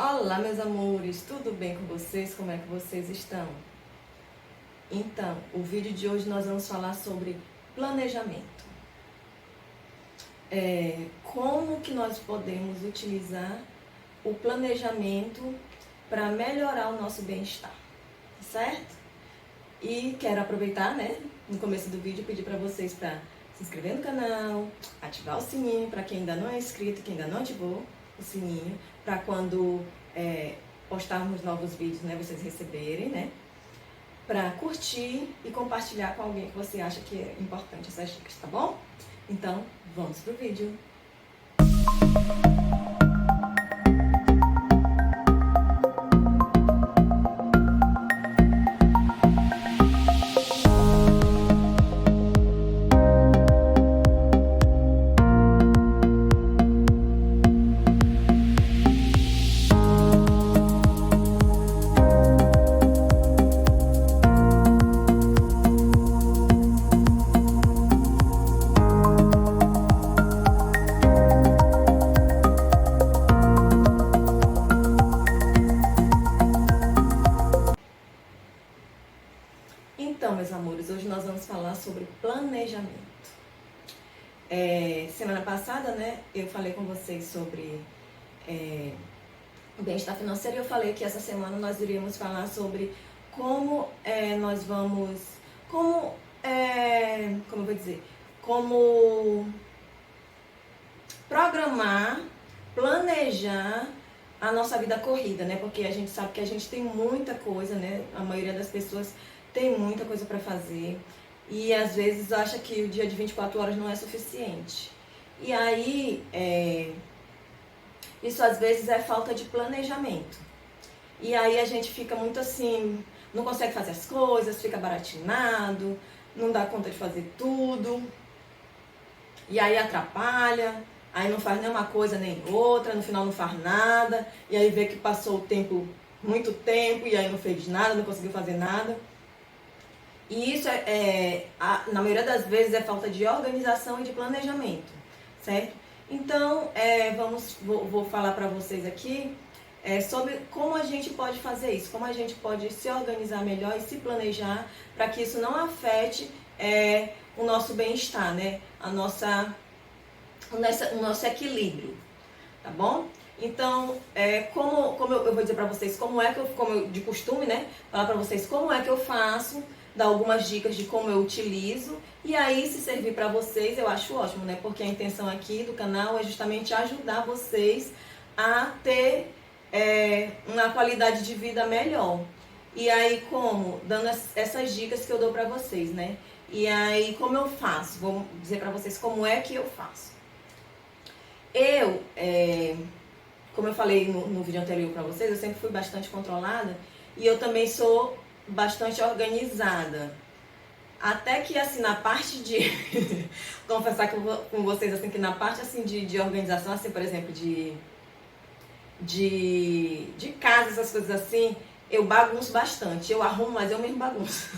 Olá, meus amores, tudo bem com vocês? Como é que vocês estão? Então, o vídeo de hoje nós vamos falar sobre planejamento. Como que nós podemos utilizar o planejamento para melhorar o nosso bem-estar, certo? E quero aproveitar, no começo do vídeo, pedir para vocês para se inscrever no canal, ativar o sininho para quem ainda não é inscrito, quem ainda não ativou o sininho, para quando postarmos novos vídeos, vocês receberem, para curtir e compartilhar com alguém que você acha que é importante essas dicas, tá bom? Então, vamos pro vídeo. Então, meus amores, hoje nós vamos falar sobre planejamento. Semana passada, eu falei com vocês sobre bem-estar financeiro e eu falei que essa semana nós iríamos falar sobre como nós vamos, como eu vou dizer, como programar, planejar a nossa vida corrida, porque a gente sabe que a gente tem muita coisa, a maioria das pessoas tem muita coisa para fazer e às vezes acha que o dia de 24 horas não é suficiente. E aí, isso às vezes é falta de planejamento. E aí a gente fica muito assim, não consegue fazer as coisas, fica baratinado, não dá conta de fazer tudo. E aí atrapalha, aí não faz nem uma coisa nem outra, no final não faz nada. E aí vê que passou o tempo, muito tempo, e aí não fez nada, não conseguiu fazer nada. E isso, na maioria das vezes, é falta de organização e de planejamento, certo? Então, vou falar para vocês aqui sobre como a gente pode fazer isso, como a gente pode se organizar melhor e se planejar para que isso não afete o nosso bem-estar, o nosso equilíbrio, tá bom? Então, como eu vou dizer para vocês como eu de costume, falar para vocês como é que eu faço, dar algumas dicas de como eu utilizo, e aí se servir para vocês eu acho ótimo, porque a intenção aqui do canal é justamente ajudar vocês a ter uma qualidade de vida melhor. E aí como? Dando essas dicas que eu dou para vocês, E aí como eu faço? Vou dizer para vocês como é que eu faço. Como eu falei no vídeo anterior para vocês, eu sempre fui bastante controlada e eu também sou bastante organizada. Até que assim, na parte de confessar com vocês assim, que na parte assim, de organização, assim, por exemplo, de casa, essas coisas assim, eu bagunço bastante. Eu arrumo, mas eu mesmo bagunço.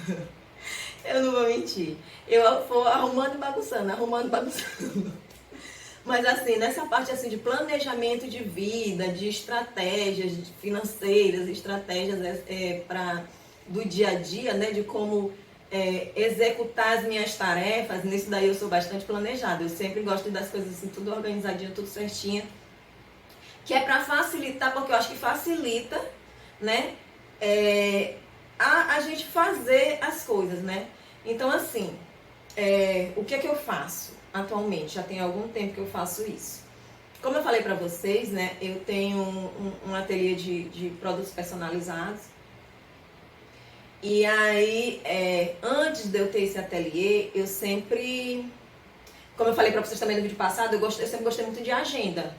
Eu não vou mentir. Eu vou arrumando e bagunçando, arrumando e bagunçando. Mas assim, nessa parte assim de planejamento de vida, de estratégias financeiras, estratégias do dia a dia, de como executar as minhas tarefas, nisso daí eu sou bastante planejada. Eu sempre gosto das coisas assim, tudo organizadinho, tudo certinho. Que é para facilitar, porque eu acho que facilita, a gente fazer as coisas, Então assim, o que é que eu faço? Atualmente, já tem algum tempo que eu faço isso. Como eu falei para vocês, eu tenho um ateliê de produtos personalizados. E aí, antes de eu ter esse ateliê, eu sempre, como eu falei para vocês também no vídeo passado, eu sempre gostei muito de agenda.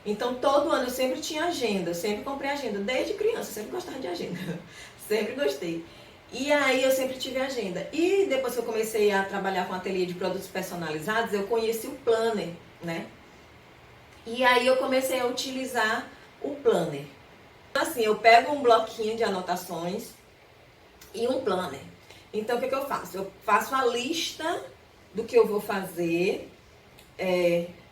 Então, todo ano eu sempre tinha agenda, eu sempre comprei agenda. Desde criança, eu sempre gostava de agenda. Sempre gostei. E aí eu sempre tive agenda. E depois que eu comecei a trabalhar com ateliê de produtos personalizados, eu conheci o Planner, E aí eu comecei a utilizar o Planner. Assim, eu pego um bloquinho de anotações e um Planner. Então, o que eu faço? Eu faço a lista do que eu vou fazer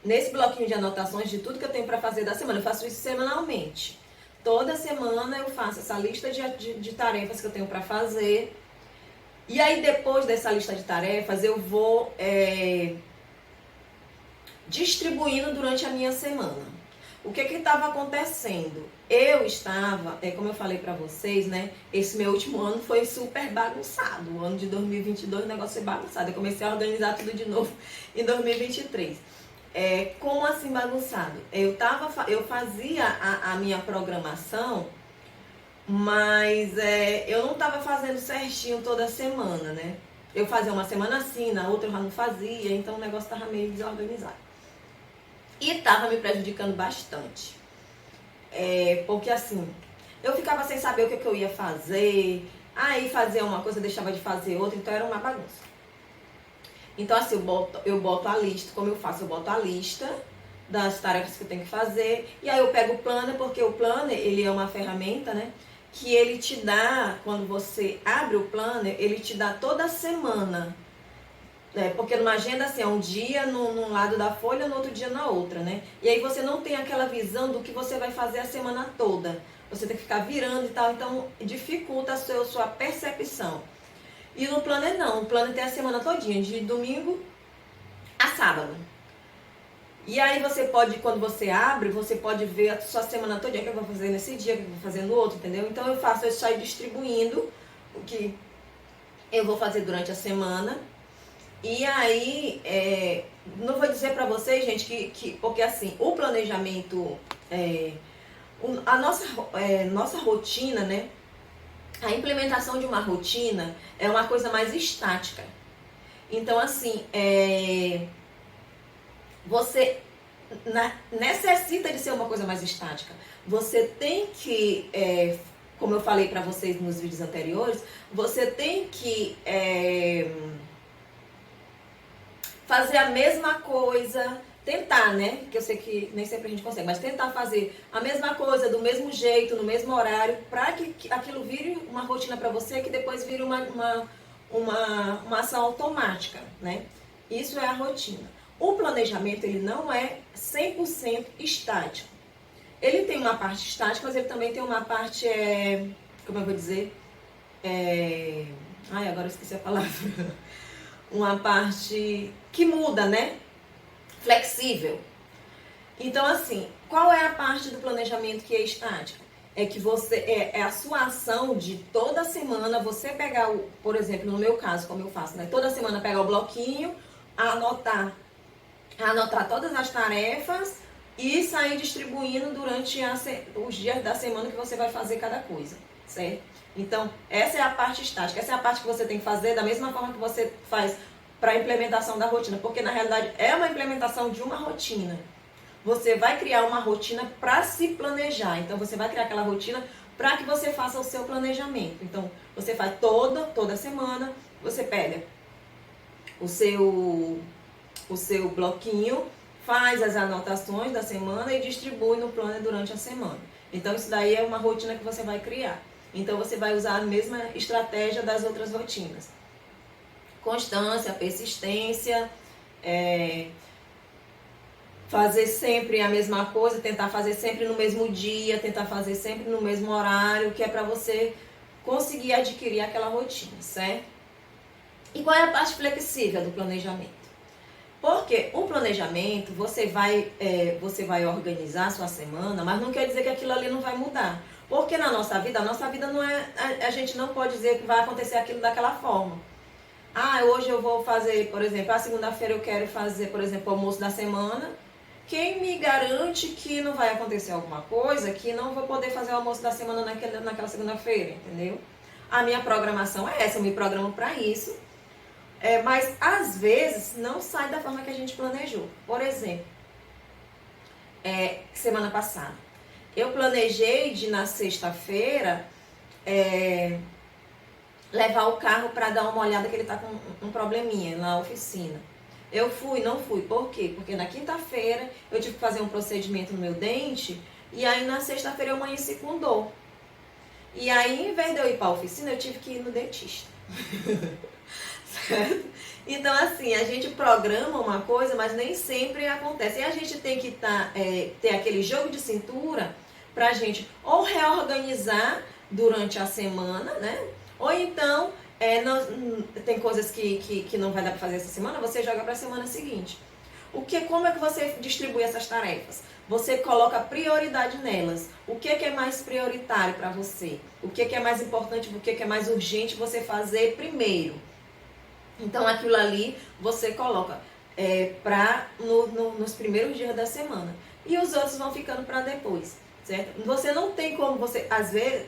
nesse bloquinho de anotações de tudo que eu tenho para fazer da semana. Eu faço isso semanalmente. Toda semana eu faço essa lista de tarefas que eu tenho para fazer. E aí, depois dessa lista de tarefas, eu vou distribuindo durante a minha semana. O que estava acontecendo? Eu estava, como eu falei pra vocês, né? Esse meu último ano foi super bagunçado. O ano de 2022 o negócio foi bagunçado. Eu comecei a organizar tudo de novo em 2023. Como assim bagunçado? Eu fazia a minha programação, mas eu não estava fazendo certinho toda semana, né? Eu fazia uma semana assim, na outra eu já não fazia, então o negócio estava meio desorganizado. E estava me prejudicando bastante. Porque assim, eu ficava sem saber o que eu ia fazer, aí fazia uma coisa, deixava de fazer outra, então era uma bagunça. Então assim, eu boto a lista, como eu faço? Eu boto a lista das tarefas que eu tenho que fazer, e aí eu pego o planner, porque o planner, ele é uma ferramenta, né? Que ele te dá, quando você abre o planner, ele te dá toda semana. Porque numa agenda assim, é um dia num lado da folha, no outro dia na outra, né? E aí você não tem aquela visão do que você vai fazer a semana toda. Você tem que ficar virando e tal, então dificulta a sua percepção. E no planner não, o planner tem a semana todinha, de domingo a sábado. E aí você pode, quando você abre, você pode ver a sua semana todinha, o que eu vou fazer nesse dia, o que eu vou fazer no outro, entendeu? Então eu faço isso aí distribuindo o que eu vou fazer durante a semana. E aí, não vou dizer pra vocês, gente, porque assim, o planejamento, a nossa rotina, né? A implementação de uma rotina é uma coisa mais estática. Então, assim, você necessita de ser uma coisa mais estática. Você tem que, como eu falei pra vocês nos vídeos anteriores, você tem que fazer a mesma coisa, tentar, né? Porque eu sei que nem sempre a gente consegue, mas tentar fazer a mesma coisa, do mesmo jeito, no mesmo horário, para que aquilo vire uma rotina para você, que depois vire uma ação automática, né? Isso é a rotina. O planejamento, ele não é 100% estático. Ele tem uma parte estática, mas ele também tem uma parte, como eu vou dizer? Ai, agora eu esqueci a palavra. Uma parte que muda, né? Flexível. Então, assim, qual é a parte do planejamento que é estática? É que você, a sua ação de toda semana, você pegar, por exemplo, no meu caso, como eu faço, né? Toda semana pegar o bloquinho, anotar todas as tarefas e sair distribuindo durante os dias da semana que você vai fazer cada coisa, certo? Então, essa é a parte estática, essa é a parte que você tem que fazer da mesma forma que você faz para a implementação da rotina, porque na realidade é uma implementação de uma rotina. Você vai criar uma rotina para se planejar, então você vai criar aquela rotina para que você faça o seu planejamento. Então, você faz toda semana, você pega o seu bloquinho, faz as anotações da semana e distribui no planner durante a semana. Então, isso daí é uma rotina que você vai criar. Então, você vai usar a mesma estratégia das outras rotinas. Constância, persistência, fazer sempre a mesma coisa, tentar fazer sempre no mesmo dia, tentar fazer sempre no mesmo horário, que é para você conseguir adquirir aquela rotina, certo? E qual é a parte flexível do planejamento? Porque o planejamento, você vai organizar a sua semana, mas não quer dizer que aquilo ali não vai mudar. Porque na nossa vida, a nossa vida não é... A gente não pode dizer que vai acontecer aquilo daquela forma. Hoje eu vou fazer, por exemplo, a segunda-feira eu quero fazer, por exemplo, o almoço da semana. Quem me garante que não vai acontecer alguma coisa, que não vou poder fazer o almoço da semana naquela segunda-feira, entendeu? A minha programação é essa, eu me programo para isso. Mas, às vezes, não sai da forma que a gente planejou. Por exemplo, semana passada, eu planejei de, na sexta-feira, levar o carro para dar uma olhada que ele está com um probleminha na oficina. Eu fui, não fui. Por quê? Porque na quinta-feira eu tive que fazer um procedimento no meu dente e aí na sexta-feira eu amanheci com dor. E aí, em vez de eu ir para a oficina, eu tive que ir no dentista. Certo? Então, assim, a gente programa uma coisa, mas nem sempre acontece. E a gente tem que ter aquele jogo de cintura pra gente ou reorganizar durante a semana, né? Ou então, tem coisas que não vai dar pra fazer essa semana, você joga pra semana seguinte. Como é que você distribui essas tarefas? Você coloca prioridade nelas. O que é mais prioritário para você? O que é mais importante, o que é mais urgente você fazer primeiro? Então, aquilo ali você coloca nos primeiros dias da semana. E os outros vão ficando para depois, certo? Você não tem como às vezes,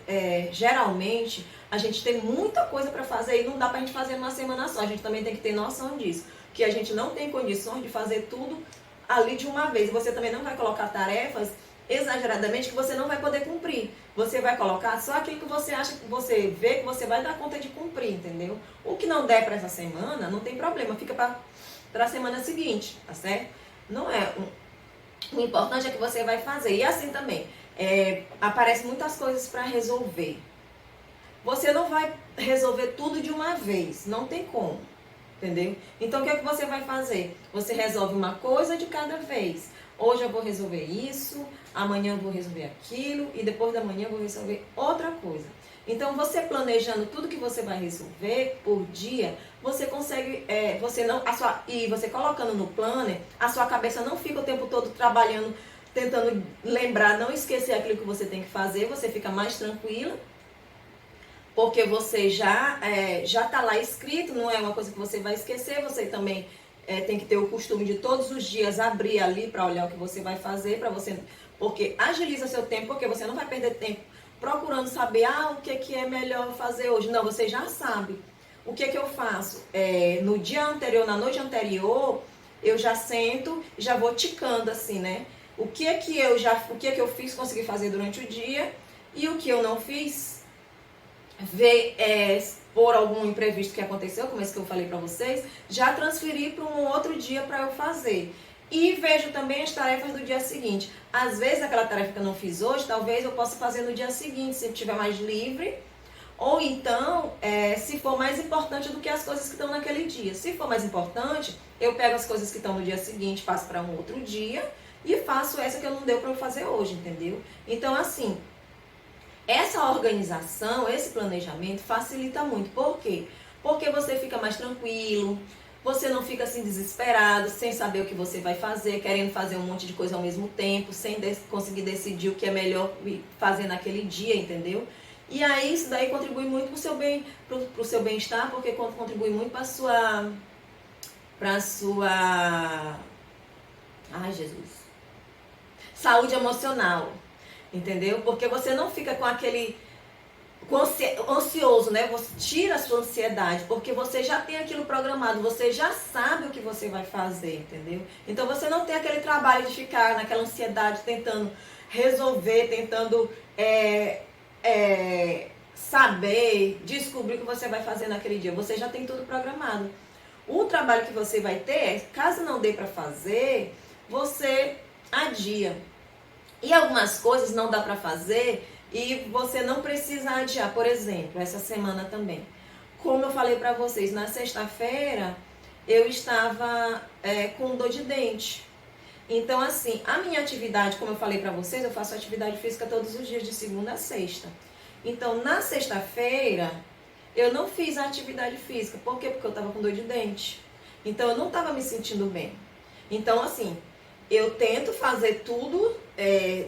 geralmente, a gente tem muita coisa para fazer e não dá para a gente fazer numa semana só. A gente também tem que ter noção disso, que a gente não tem condições de fazer tudo ali de uma vez. Você também não vai colocar tarefas exageradamente que você não vai poder cumprir. Você vai colocar só aquilo que você acha, que você vê que você vai dar conta de cumprir, entendeu? O que não der para essa semana, não tem problema, fica para a semana seguinte, tá certo? Não é. O importante é que você vai fazer. E assim também, aparecem muitas coisas para resolver. Você não vai resolver tudo de uma vez, não tem como, entendeu? Então, o que é que você vai fazer? Você resolve uma coisa de cada vez. Hoje eu vou resolver isso, amanhã eu vou resolver aquilo e depois da manhã eu vou resolver outra coisa. Então, você planejando tudo que você vai resolver por dia, você consegue, e você colocando no planner, a sua cabeça não fica o tempo todo trabalhando, tentando lembrar, não esquecer aquilo que você tem que fazer, você fica mais tranquila, porque você já está lá escrito, não é uma coisa que você vai esquecer, você também tem que ter o costume de todos os dias abrir ali para olhar o que você vai fazer, porque agiliza seu tempo, porque você não vai perder tempo procurando saber o que é melhor fazer hoje. Não, você já sabe. O que eu faço? No dia anterior, na noite anterior, eu já sento e já vou ticando assim, né? O que eu fiz, consegui fazer durante o dia e o que eu não fiz, por algum imprevisto que aconteceu, como esse que eu falei para vocês, já transferir para um outro dia para eu fazer. E vejo também as tarefas do dia seguinte. Às vezes aquela tarefa que eu não fiz hoje, talvez eu possa fazer no dia seguinte, se eu estiver mais livre. Ou então, se for mais importante do que as coisas que estão naquele dia. Se for mais importante, eu pego as coisas que estão no dia seguinte, passo para um outro dia e faço essa que eu não deu para eu fazer hoje, entendeu? Então, assim, essa organização, esse planejamento facilita muito. Por quê? Porque você fica mais tranquilo, você não fica assim desesperado, sem saber o que você vai fazer, querendo fazer um monte de coisa ao mesmo tempo, sem conseguir decidir o que é melhor fazer naquele dia, entendeu? E aí isso daí contribui muito pro seu bem-estar, porque contribui muito para sua saúde emocional. Entendeu? Porque você não fica ansioso, né? Você tira a sua ansiedade, porque você já tem aquilo programado, você já sabe o que você vai fazer, entendeu? Então você não tem aquele trabalho de ficar naquela ansiedade, tentando resolver, tentando saber, descobrir o que você vai fazer naquele dia. Você já tem tudo programado. O trabalho que você vai ter, caso não dê para fazer, você adia. E algumas coisas não dá para fazer e você não precisa adiar. Por exemplo, essa semana também. Como eu falei para vocês, na sexta-feira eu estava com dor de dente. Então, assim, a minha atividade, como eu falei para vocês, eu faço atividade física todos os dias, de segunda a sexta. Então, na sexta-feira, eu não fiz a atividade física. Por quê? Porque eu estava com dor de dente. Então, eu não estava me sentindo bem. Então, assim, eu tento fazer tudo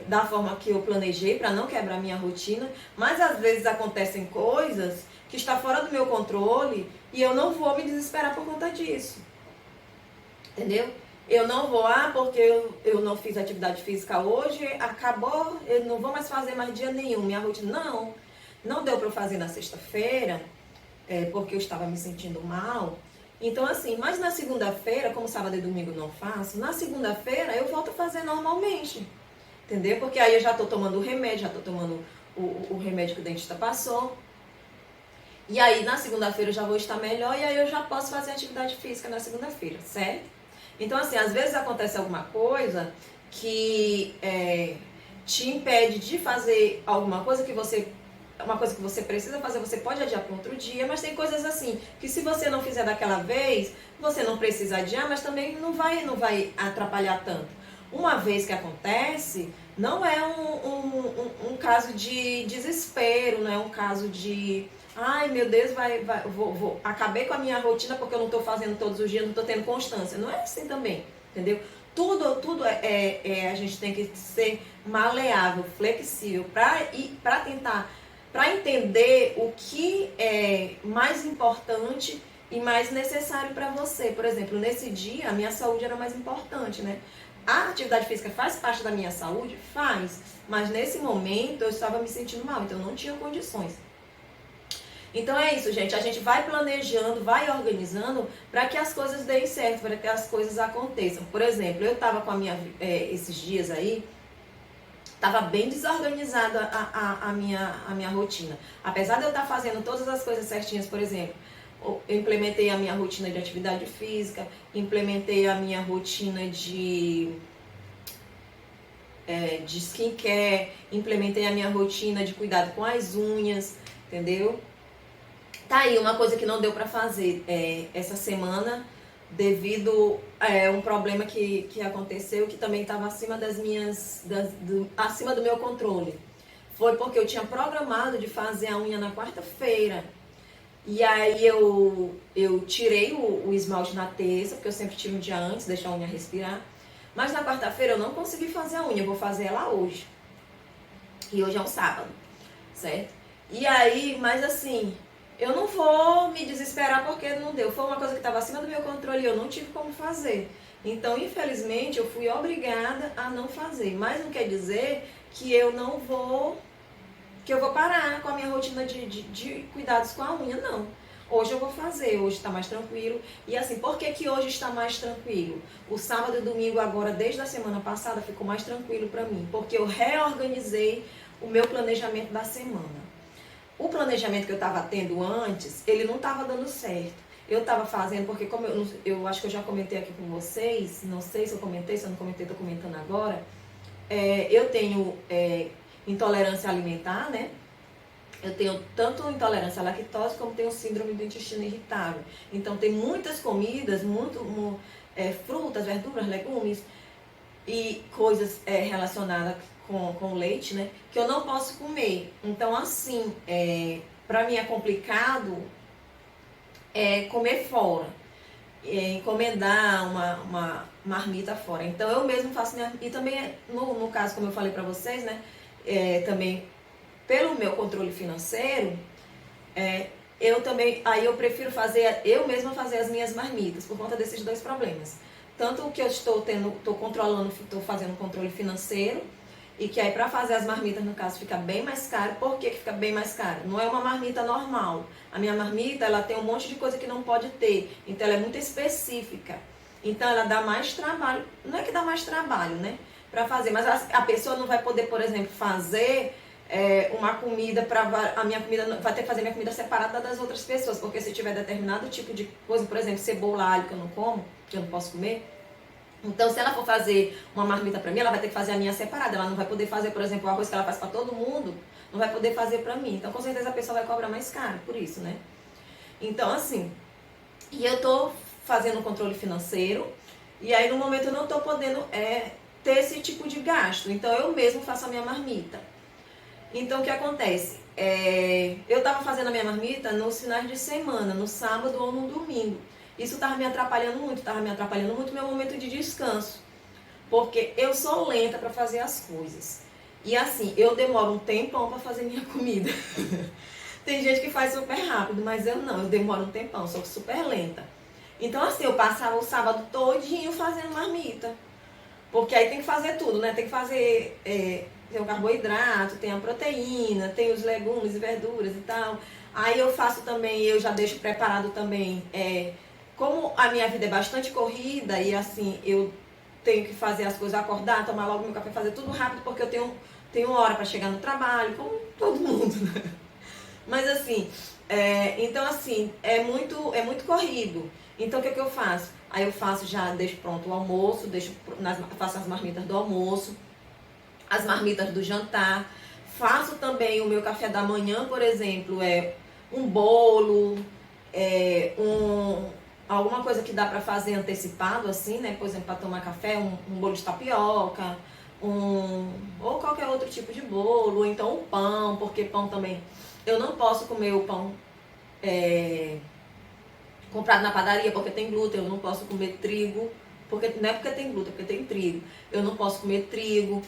da forma que eu planejei, para não quebrar minha rotina, mas às vezes acontecem coisas que estão fora do meu controle e eu não vou me desesperar por conta disso. Entendeu? Eu não vou, porque eu não fiz atividade física hoje, acabou, eu não vou mais fazer mais dia nenhum, minha rotina. Não deu para eu fazer na sexta-feira, porque eu estava me sentindo mal. Então, assim, mas na segunda-feira, como sábado e domingo eu não faço, na segunda-feira eu volto a fazer normalmente, entendeu? Porque aí eu já estou tomando o remédio, já estou tomando o remédio que o dentista passou. E aí na segunda-feira eu já vou estar melhor e aí eu já posso fazer atividade física na segunda-feira, certo? Então, assim, às vezes acontece alguma coisa que te impede de fazer alguma coisa que você... Uma coisa que você precisa fazer, você pode adiar para outro dia, mas tem coisas assim, que se você não fizer daquela vez, você não precisa adiar, mas também não vai atrapalhar tanto. Uma vez que acontece, Não é um caso de desespero, não é um caso de ai meu Deus, acabei com a minha rotina porque eu não estou fazendo todos os dias, não estou tendo constância. Não é assim também, entendeu? Tudo a gente tem que ser maleável, flexível, para tentar, para entender o que é mais importante e mais necessário para você. Por exemplo, nesse dia, a minha saúde era mais importante, né? A atividade física faz parte da minha saúde? Faz. Mas nesse momento eu estava me sentindo mal, então eu não tinha condições. Então é isso, gente. A gente vai planejando, vai organizando para que as coisas deem certo, para que as coisas aconteçam. Por exemplo, eu estava com esses dias aí, estava bem desorganizada a minha rotina. Apesar de eu estar fazendo todas as coisas certinhas, por exemplo, eu implementei a minha rotina de atividade física, implementei a minha rotina de skincare, implementei a minha rotina de cuidado com as unhas, entendeu? Tá aí uma coisa que não deu para fazer essa semana devido a um problema que aconteceu que também estava acima acima do meu controle. Foi porque eu tinha programado de fazer a unha na quarta-feira. E aí eu tirei o esmalte na terça, porque eu sempre tiro um dia antes, deixo a unha respirar. Mas na quarta-feira eu não consegui fazer a unha, eu vou fazer ela hoje. E hoje é um sábado, certo? E aí, mas assim, eu não vou me desesperar porque não deu. Foi uma coisa que estava acima do meu controle e eu não tive como fazer. Então, infelizmente, eu fui obrigada a não fazer. Mas não quer dizer que eu não vou... que eu vou parar com a minha rotina de cuidados com a unha, não. Hoje eu vou fazer, hoje está mais tranquilo. E assim, por que hoje está mais tranquilo? O sábado e o domingo agora, desde a semana passada, ficou mais tranquilo para mim. Porque eu reorganizei o meu planejamento da semana. O planejamento que eu estava tendo antes, ele não estava dando certo. Eu estava fazendo, porque como eu acho que eu já comentei aqui com vocês, não sei se eu comentei, se eu não comentei, estou comentando agora. Eu tenho intolerância alimentar, né? Eu tenho tanto intolerância à lactose como tenho síndrome do intestino irritável. Então tem muitas comidas, frutas, verduras, legumes e coisas relacionadas com leite, né? Que eu não posso comer. Então assim, para mim é complicado comer fora. Encomendar uma marmita fora. Então eu mesmo faço minha... E também, no caso, como eu falei para vocês, né? Também, pelo meu controle financeiro, eu também... Aí eu prefiro eu mesma fazer as minhas marmitas, por conta desses dois problemas. Tanto que eu estou controlando, estou fazendo controle financeiro, e que aí para fazer as marmitas, no caso, fica bem mais caro. Por que fica bem mais caro? Não é uma marmita normal. A minha marmita, ela tem um monte de coisa que não pode ter. Então ela é muito específica. Então ela dá mais trabalho. Não é que dá mais trabalho, né? Para fazer. Mas a pessoa não vai poder, por exemplo, fazer uma comida para... A minha comida vai ter que fazer minha comida separada das outras pessoas. Porque se tiver determinado tipo de coisa, por exemplo, cebola, alho que eu não como, que eu não posso comer... Então, se ela for fazer uma marmita pra mim, ela vai ter que fazer a minha separada. Ela não vai poder fazer, por exemplo, o arroz que ela faz pra todo mundo, não vai poder fazer pra mim. Então, com certeza, a pessoa vai cobrar mais caro por isso, né? Então, assim, e eu tô fazendo um controle financeiro, e aí, no momento, eu não tô podendo ter esse tipo de gasto. Então, eu mesmo faço a minha marmita. Então, o que acontece? Eu tava fazendo a minha marmita nos finais de semana, no sábado ou no domingo. Isso estava me atrapalhando muito o meu momento de descanso. Porque eu sou lenta para fazer as coisas. E assim, eu demoro um tempão para fazer minha comida. Tem gente que faz super rápido, mas eu não, eu demoro um tempão, sou super lenta. Então assim, eu passava o sábado todinho fazendo marmita. Porque aí tem que fazer tudo, né? Tem que fazer, tem o carboidrato, tem a proteína, tem os legumes e verduras e tal. Aí eu faço também, eu já deixo preparado também... Como a minha vida é bastante corrida e assim, eu tenho que fazer as coisas, acordar, tomar logo meu café, fazer tudo rápido, porque eu tenho hora para chegar no trabalho, como todo mundo, né? Mas assim, então assim, é muito corrido. Então o que eu faço? Aí eu deixo pronto o almoço, faço as marmitas do almoço, as marmitas do jantar, faço também o meu café da manhã, por exemplo, um bolo, alguma coisa que dá para fazer antecipado, assim, né? Por exemplo, para tomar café, um bolo de tapioca, ou qualquer outro tipo de bolo, ou então o pão, porque pão também, eu não posso comer o pão comprado na padaria porque tem glúten, eu não posso comer trigo, porque não é porque tem glúten, é porque tem trigo, eu não posso comer trigo.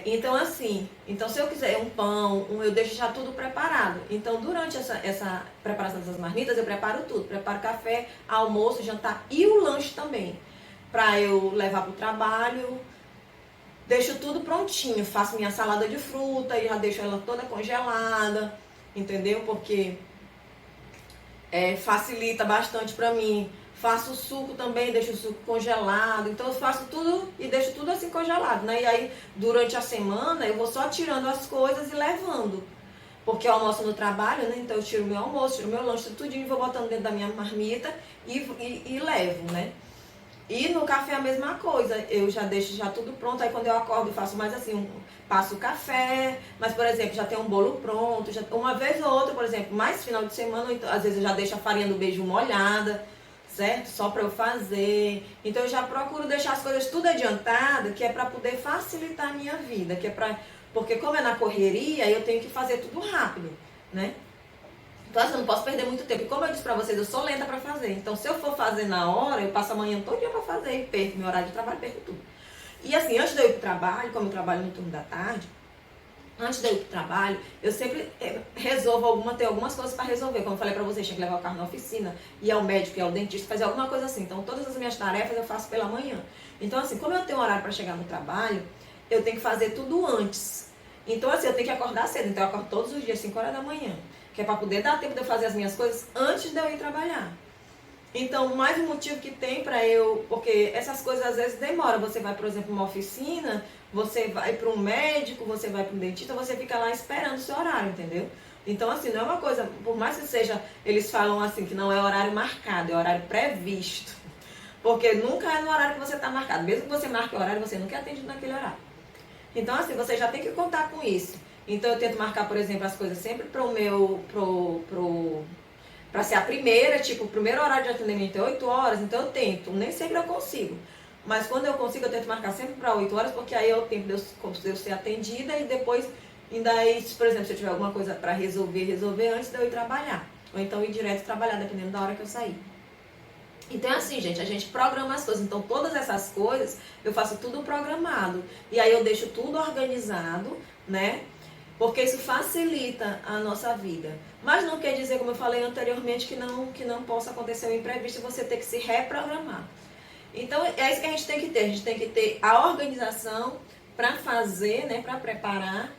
Então assim, então se eu quiser um pão, eu deixo já tudo preparado. Então durante essa preparação dessas marmitas eu preparo tudo, preparo café, almoço, jantar e o lanche também, para eu levar para o trabalho. Deixo tudo prontinho, faço minha salada de fruta e já deixo ela toda congelada, entendeu? Porque facilita bastante para mim. Faço o suco também, deixo o suco congelado. Então eu faço tudo e deixo tudo assim congelado, né? E aí durante a semana eu vou só tirando as coisas e levando. Porque eu almoço no trabalho, né? Então eu tiro meu almoço, tiro meu lanche, tudinho, vou botando dentro da minha marmita e levo, né? E no café a mesma coisa, eu já deixo já tudo pronto, aí quando eu acordo eu faço mais assim, passo o café, mas por exemplo, já tem um bolo pronto, já, uma vez ou outra, por exemplo, mais final de semana, então, às vezes eu já deixo a farinha do beijo molhada, certo? Só para eu fazer. Então eu já procuro deixar as coisas tudo adiantado, que é para poder facilitar a minha vida, que é para, porque como é na correria, eu tenho que fazer tudo rápido, né? Então, assim, eu não posso perder muito tempo. E como eu disse pra vocês, eu sou lenta pra fazer. Então, se eu for fazer na hora, eu passo a manhã todo dia pra fazer e perco meu horário de trabalho, perco tudo. E assim, antes de eu ir pro trabalho, como eu trabalho no turno da tarde, antes de eu ir pro trabalho, eu sempre resolvo tem algumas coisas pra resolver. Como eu falei pra vocês, tinha que levar o carro na oficina, ir ao médico, ir ao dentista, fazer alguma coisa assim. Então, todas as minhas tarefas eu faço pela manhã. Então, assim, como eu tenho horário pra chegar no trabalho, eu tenho que fazer tudo antes. Então, assim, eu tenho que acordar cedo. Então, eu acordo todos os dias, 5 horas da manhã. Que é para poder dar tempo de eu fazer as minhas coisas antes de eu ir trabalhar. Então, mais um motivo que tem para eu... Porque essas coisas às vezes demoram. Você vai, por exemplo, numa oficina, você vai para um médico, você vai para um dentista, você fica lá esperando o seu horário, entendeu? Então, assim, não é uma coisa... Por mais que seja... Eles falam assim, que não é horário marcado, é horário previsto. Porque nunca é no horário que você está marcado. Mesmo que você marque o horário, você nunca é atendido naquele horário. Então, assim, você já tem que contar com isso. Então, eu tento marcar, por exemplo, as coisas sempre para ser a primeira, tipo, o primeiro horário de atendimento é 8 horas, então eu tento. Nem sempre eu consigo. Mas quando eu consigo, eu tento marcar sempre para 8 horas, porque aí é o tempo de eu ser atendida e depois, ainda aí, por exemplo, se eu tiver alguma coisa para resolver antes de eu ir trabalhar. Ou então ir direto trabalhar, dependendo da hora que eu sair. Então é assim, gente, a gente programa as coisas. Então todas essas coisas eu faço tudo programado. E aí eu deixo tudo organizado, né? Porque isso facilita a nossa vida. Mas não quer dizer, como eu falei anteriormente, que não possa acontecer um imprevisto e você ter que se reprogramar. Então é isso que a gente tem que ter. A gente tem que ter a organização para fazer, né? Para preparar.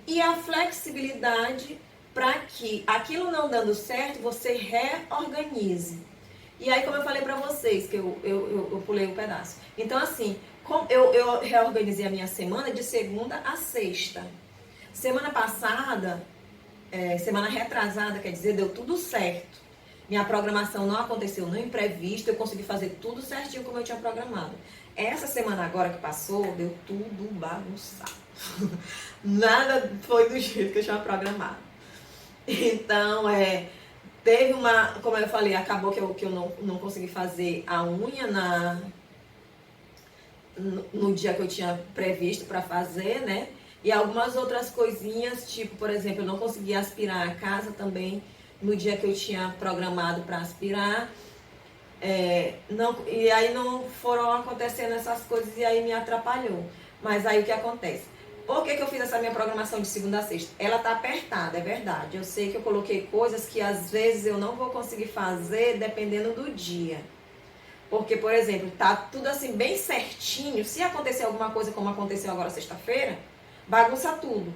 E a flexibilidade para que aquilo não dando certo, você reorganize. E aí, como eu falei pra vocês, que eu pulei um pedaço. Então, assim, eu reorganizei a minha semana de segunda a sexta. Semana passada, semana retrasada, quer dizer, deu tudo certo. Minha programação não aconteceu no imprevisto, eu consegui fazer tudo certinho como eu tinha programado. Essa semana agora que passou, deu tudo bagunçado. Nada foi do jeito que eu tinha programado. Então, teve como eu falei, acabou que eu não consegui fazer a unha no dia que eu tinha previsto para fazer, né? E algumas outras coisinhas, tipo, por exemplo, eu não consegui aspirar a casa também no dia que eu tinha programado para aspirar. E aí não foram acontecendo essas coisas e aí me atrapalhou. Mas aí o que acontece? Por que eu fiz essa minha programação de segunda a sexta? Ela tá apertada, é verdade. Eu sei que eu coloquei coisas que às vezes eu não vou conseguir fazer dependendo do dia. Porque, por exemplo, tá tudo assim bem certinho. Se acontecer alguma coisa como aconteceu agora sexta-feira, bagunça tudo.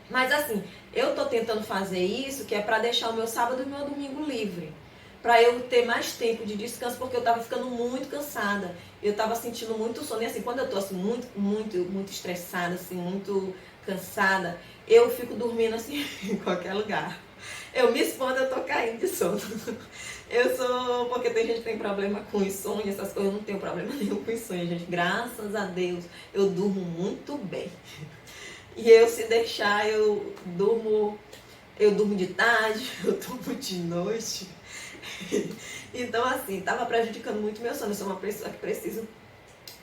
Mas assim, eu tô tentando fazer isso, que é para deixar o meu sábado e o meu domingo livre. Para eu ter mais tempo de descanso, porque eu tava ficando muito cansada. Eu tava sentindo muito sono. E assim, quando eu tô assim, muito estressada, assim, muito cansada, eu fico dormindo assim em qualquer lugar. Eu me expondo, eu tô caindo de sono. Porque tem gente que tem problema com insônia, essas coisas, eu não tenho problema nenhum com insônia, gente. Graças a Deus, eu durmo muito bem. E eu, se deixar, eu durmo de tarde, eu durmo de noite. Então, assim, tava prejudicando muito meu sono. Eu sou uma pessoa que preciso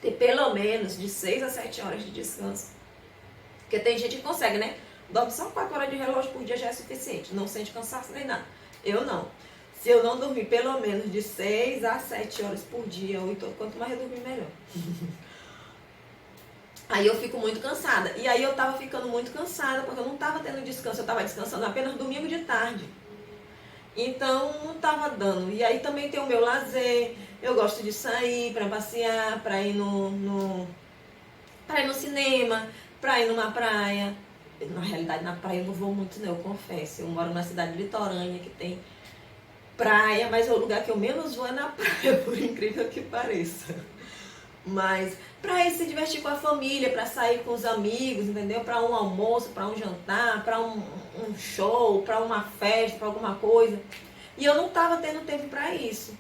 ter pelo menos de 6 a 7 horas de descanso. Porque tem gente que consegue, né? Dorme só 4 horas de relógio por dia já é suficiente. Não sente cansaço nem nada. Eu não. Se eu não dormir pelo menos de 6 a 7 horas por dia, 8 horas, quanto mais eu dormir, melhor. Aí eu fico muito cansada. E aí eu tava ficando muito cansada, porque eu não tava tendo descanso. Eu tava descansando apenas domingo de tarde. Então não tava dando. E aí também tem o meu lazer. Eu gosto de sair pra passear, pra ir pra ir no cinema, pra ir numa praia. Na realidade, na praia eu não vou muito, não, eu confesso. Eu moro numa cidade litorânea que tem praia, mas o lugar que eu menos vou é na praia, por incrível que pareça. Mas pra ir se divertir com a família, pra sair com os amigos, entendeu? Pra um almoço, pra um jantar, pra um show, pra uma festa, pra alguma coisa. E eu não tava tendo tempo pra isso.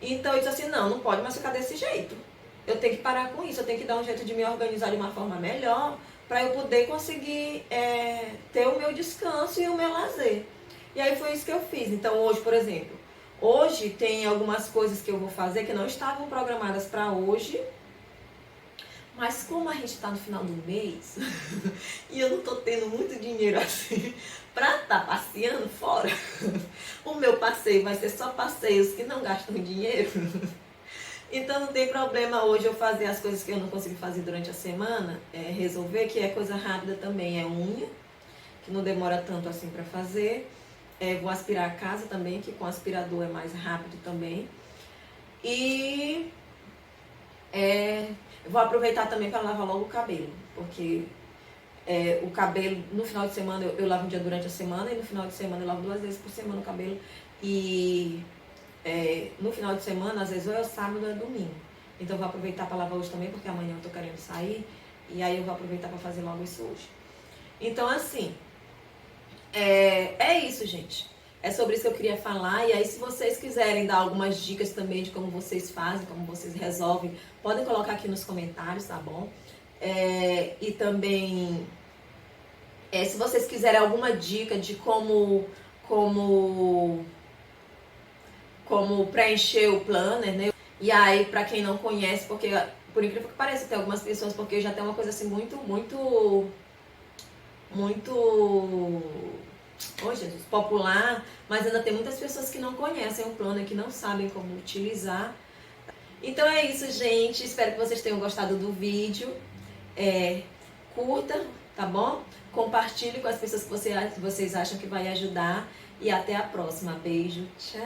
Então eu disse assim, não pode mais ficar desse jeito. Eu tenho que parar com isso, eu tenho que dar um jeito de me organizar de uma forma melhor para eu poder conseguir ter o meu descanso e o meu lazer. E aí foi isso que eu fiz. Então hoje, por exemplo, hoje tem algumas coisas que eu vou fazer que não estavam programadas para hoje, mas como a gente está no final do mês e eu não estou tendo muito dinheiro assim para estar passeando fora, o meu passeio vai ser só passeios que não gastam dinheiro. Então não tem problema hoje eu fazer as coisas que eu não consigo fazer durante a semana, resolver, que é coisa rápida também, é unha, que não demora tanto assim para fazer. Vou aspirar a casa também, que com aspirador é mais rápido também. E vou aproveitar também para lavar logo o cabelo, porque o cabelo, no final de semana eu lavo um dia durante a semana e no final de semana eu lavo 2 vezes por semana o cabelo. E no final de semana, às vezes ou é sábado ou é domingo. Então eu vou aproveitar para lavar hoje também, porque amanhã eu tô querendo sair. E aí eu vou aproveitar para fazer logo isso hoje. Então assim, é isso, gente. É sobre isso que eu queria falar. E aí se vocês quiserem dar algumas dicas também de como vocês fazem, como vocês resolvem, podem colocar aqui nos comentários, tá bom? E também, se vocês quiserem alguma dica de como preencher o planner, né? E aí, pra quem não conhece, porque por incrível que pareça, tem algumas pessoas, porque já tem uma coisa assim muito, oh Jesus, popular, mas ainda tem muitas pessoas que não conhecem o planner, que não sabem como utilizar. Então é isso, gente. Espero que vocês tenham gostado do vídeo. Curta, tá bom? Compartilhe com as pessoas que vocês acham que vai ajudar. E até a próxima. Beijo, tchau!